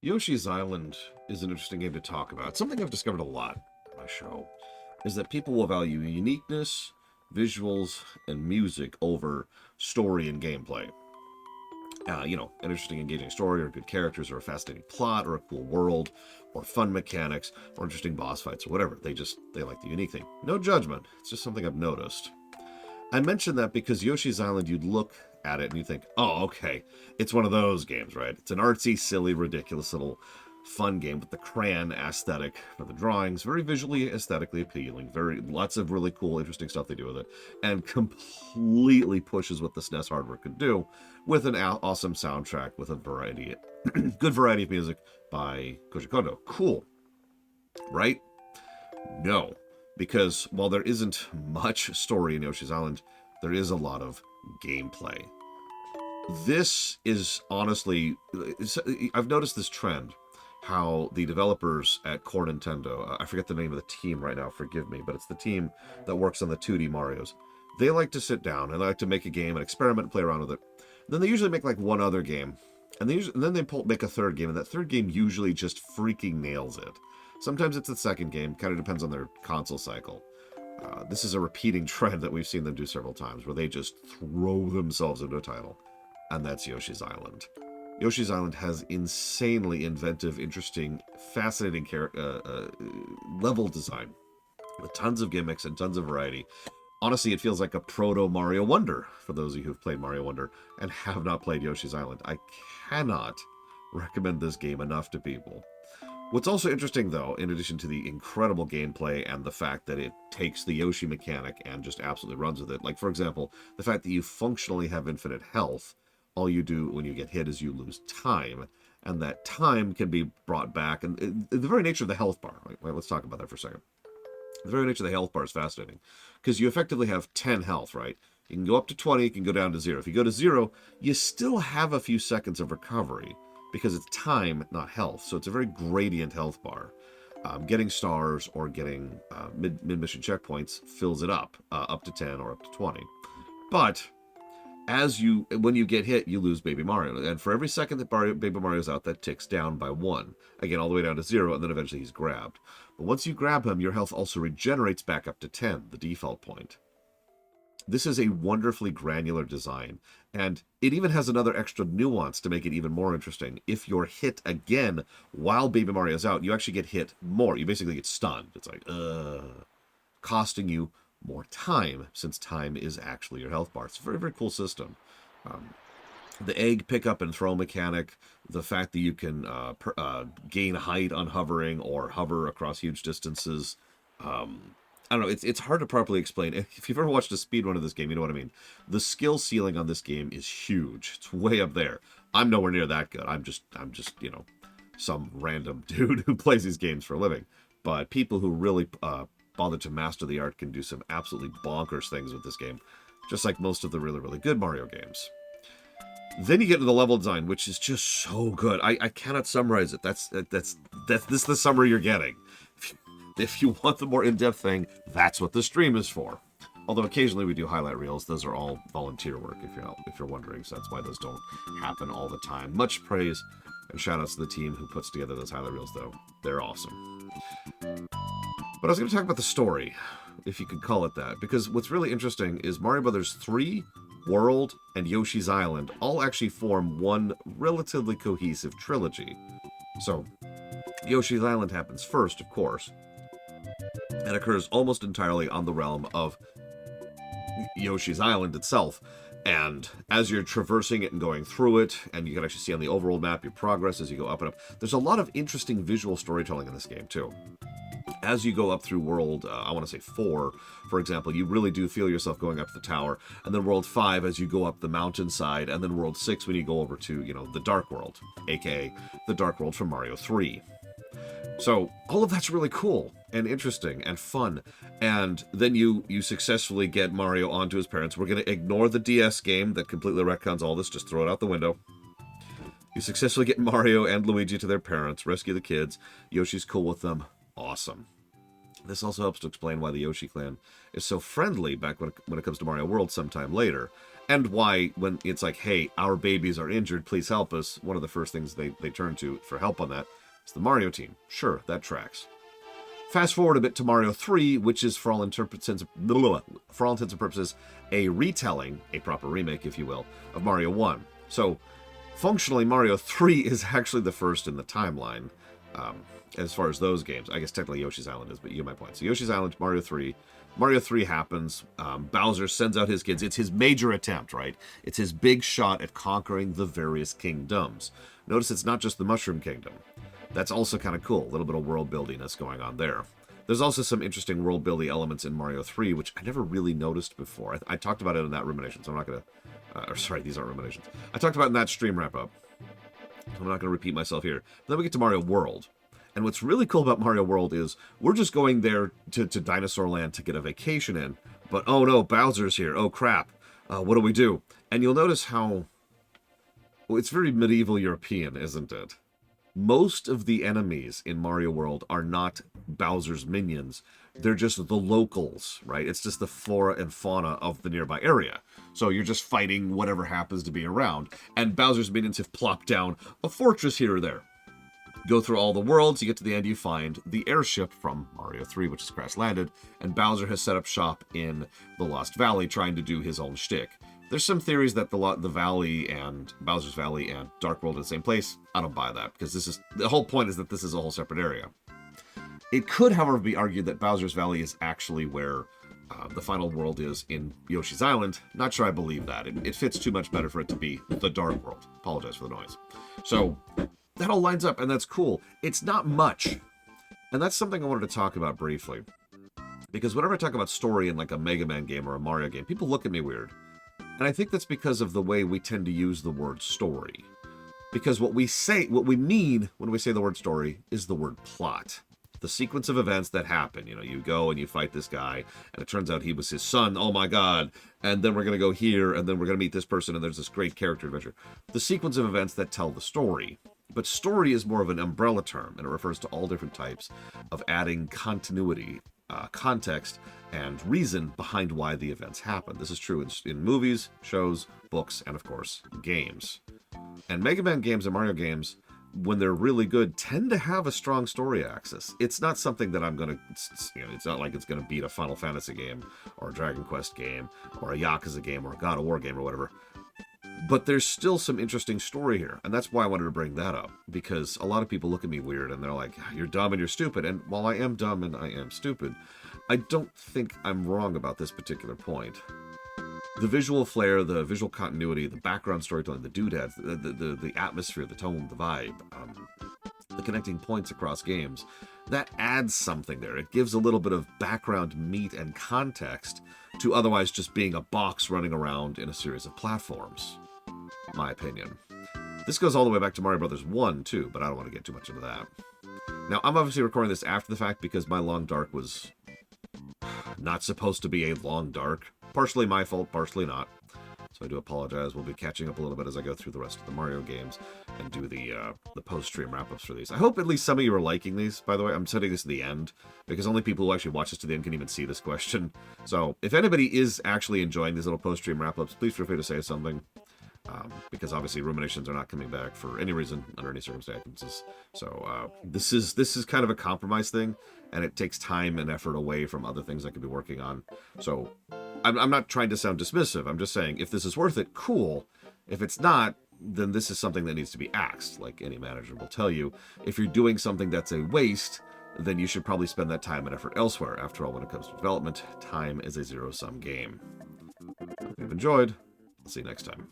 Yoshi's Island is an interesting game to talk about. Something I've discovered a lot on my show is that people will value uniqueness, visuals, and music over story and gameplay. An interesting, engaging story, or good characters, or a fascinating plot, or a cool world, or fun mechanics, or interesting boss fights, or whatever. They like the unique thing. No judgment. It's just something I've noticed. I mention that because Yoshi's Island, you'd look at it and you think, oh, okay, it's one of those games, right? It's an artsy, silly, ridiculous little fun game with the crayon aesthetic for the drawings, very visually, aesthetically appealing, very lots of really cool, interesting stuff they do with it, and completely pushes what the SNES hardware could do with an awesome soundtrack with a good variety of music by Koji Kondo. Cool, right? No, because while there isn't much story in Yoshi's Island, there is a lot of gameplay. This is honestly, I've noticed this trend, how the developers at Core Nintendo, I forget the name of the team right now, forgive me, but it's the team that works on the 2D Marios. They like to sit down and they like to make a game and experiment and play around with it. Then they usually make like one other game, and then they make a third game, and that third game usually just freaking nails it. Sometimes it's the second game, kind of depends on their console cycle. This is a repeating trend that we've seen them do several times, where they just throw themselves into a title, and that's Yoshi's Island. Yoshi's Island has insanely inventive, interesting, fascinating level design, with tons of gimmicks and tons of variety. Honestly, it feels like a proto Mario Wonder for those of you who've played Mario Wonder and have not played Yoshi's Island. I cannot recommend this game enough to people. What's also interesting, though, in addition to the incredible gameplay and the fact that it takes the Yoshi mechanic and just absolutely runs with it, like, for example, the fact that you functionally have infinite health, all you do when you get hit is you lose time, and that time can be brought back, and the very nature of the health bar, right? Let's talk about that for a second. The very nature of the health bar is fascinating, because you effectively have 10 health, right? You can go up to 20, you can go down to 0. If you go to 0, you still have a few seconds of recovery, because it's time, not health. So it's a very gradient health bar. Getting stars or getting mid-mission checkpoints fills it up to 10 or up to 20. But when you get hit, you lose Baby Mario. And for every second that Baby Mario's out, that ticks down by 1. Again, all the way down to 0, and then eventually he's grabbed. But once you grab him, your health also regenerates back up to 10, the default point. This is a wonderfully granular design, and it even has another extra nuance to make it even more interesting. If you're hit again while Baby Mario's out, you actually get hit more. You basically get stunned. It's like, costing you more time, since time is actually your health bar. It's a very, very cool system. The egg pick up and throw mechanic, the fact that you can gain height on hovering or hover across huge distances. I don't know, it's hard to properly explain. If you've ever watched a speedrun of this game, you know what I mean. The skill ceiling on this game is huge. It's way up there. I'm nowhere near that good. I'm just, some random dude who plays these games for a living. But people who really bother to master the art can do some absolutely bonkers things with this game, just like most of the really, really good Mario games. Then you get to the level design, which is just so good. I cannot summarize it. That's this is the summary you're getting. If you want the more in-depth thing, that's what the stream is for. Although occasionally we do highlight reels. Those are all volunteer work, if you're wondering. So that's why those don't happen all the time. Much praise and shout-outs to the team who puts together those highlight reels, though. They're awesome. But I was going to talk about the story, if you could call it that. Because what's really interesting is Mario Brothers 3, World, and Yoshi's Island all actually form one relatively cohesive trilogy. So, Yoshi's Island happens first, of course, and occurs almost entirely on the realm of Yoshi's Island itself. And as you're traversing it and going through it, and you can actually see on the overall map your progress as you go up and up, there's a lot of interesting visual storytelling in this game, too. As you go up through World, I want to say 4, for example, you really do feel yourself going up the tower. And then World 5 as you go up the mountainside. And then World 6 when you go over to, the Dark World, a.k.a. the Dark World from Mario 3. So all of that's really cool and interesting and fun. And then you successfully get Mario onto his parents. We're going to ignore the DS game that completely retcons all this. Just throw it out the window. You successfully get Mario and Luigi to their parents, rescue the kids. Yoshi's cool with them. Awesome. This also helps to explain why the Yoshi clan is so friendly back when it comes to Mario World sometime later. And why, when it's like, hey, our babies are injured, please help us, one of the first things they turn to for help on that is the Mario team. Sure, that tracks. Fast forward a bit to Mario 3, which is, for all intents and purposes, a retelling, a proper remake, if you will, of Mario 1. So, functionally, Mario 3 is actually the first in the timeline, as far as those games. I guess technically Yoshi's Island is, but you get my point. So Yoshi's Island, Mario 3. Mario 3 happens. Bowser sends out his kids. It's his major attempt, right? It's his big shot at conquering the various kingdoms. Notice it's not just the Mushroom Kingdom. That's also kind of cool. A little bit of world building that's going on there. There's also some interesting world building elements in Mario 3, which I never really noticed before. I talked about it in that rumination, so I'm not going to... sorry, these aren't ruminations. I talked about it in that stream wrap-up. So I'm not going to repeat myself here. But then we get to Mario World. And what's really cool about Mario World is we're just going there to Dinosaur Land to get a vacation in. But, oh no, Bowser's here. Oh, crap. What do we do? And you'll notice how... Well, it's very medieval European, isn't it? Most of the enemies in Mario World are not Bowser's minions. They're just the locals, right? It's just the flora and fauna of the nearby area. So you're just fighting whatever happens to be around. And Bowser's minions have plopped down a fortress here or there. Go through all the worlds, you get to the end, you find the airship from Mario 3, which is crash-landed, and Bowser has set up shop in the Lost Valley trying to do his own shtick. There's some theories that the Valley and Bowser's Valley and Dark World are the same place. I don't buy that, because the whole point is that this is a whole separate area. It could, however, be argued that Bowser's Valley is actually where the final world is in Yoshi's Island. Not sure I believe that. It fits too much better for it to be the Dark World. Apologize for the noise. So, that all lines up, and that's cool. It's not much. And that's something I wanted to talk about briefly. Because whenever I talk about story in like a Mega Man game or a Mario game, people look at me weird. And I think that's because of the way we tend to use the word story. Because what we mean when we say the word story is the word plot. The sequence of events that happen. You know, you go and you fight this guy, and it turns out he was his son. Oh my god. And then we're going to go here, and then we're going to meet this person, and there's this great character adventure. The sequence of events that tell the story. But story is more of an umbrella term, and it refers to all different types of adding continuity, context, and reason behind why the events happen. This is true in movies, shows, books, and of course, games. And Mega Man games and Mario games, when they're really good, tend to have a strong story axis. It's not something that I'm going to, it's not like it's going to beat a Final Fantasy game, or a Dragon Quest game, or a Yakuza game, or a God of War game, or whatever. But there's still some interesting story here, and that's why I wanted to bring that up, because a lot of people look at me weird, and they're like, you're dumb and you're stupid, and while I am dumb and I am stupid, I don't think I'm wrong about this particular point. The visual flair, the visual continuity, the background storytelling, the doodads, the atmosphere, the tone, the vibe, the connecting points across games, that adds something there. It gives a little bit of background meat and context to otherwise just being a box running around in a series of platforms. My opinion. This goes all the way back to Mario Bros. 1, too, but I don't want to get too much into that. Now, I'm obviously recording this after the fact because my long dark was not supposed to be a long dark. Partially my fault, partially not. So I do apologize. We'll be catching up a little bit as I go through the rest of the Mario games and do the post-stream wrap-ups for these. I hope at least some of you are liking these, by the way. I'm setting this to the end, because only people who actually watch this to the end can even see this question. So if anybody is actually enjoying these little post-stream wrap-ups, please feel free to say something. Because obviously ruminations are not coming back for any reason, under any circumstances. So this is kind of a compromise thing, and it takes time and effort away from other things I could be working on. So I'm not trying to sound dismissive. I'm just saying, if this is worth it, cool. If it's not, then this is something that needs to be axed. Like any manager will tell you, if you're doing something that's a waste, then you should probably spend that time and effort elsewhere. After all, when it comes to development, time is a zero-sum game. If you've enjoyed, I'll see you next time.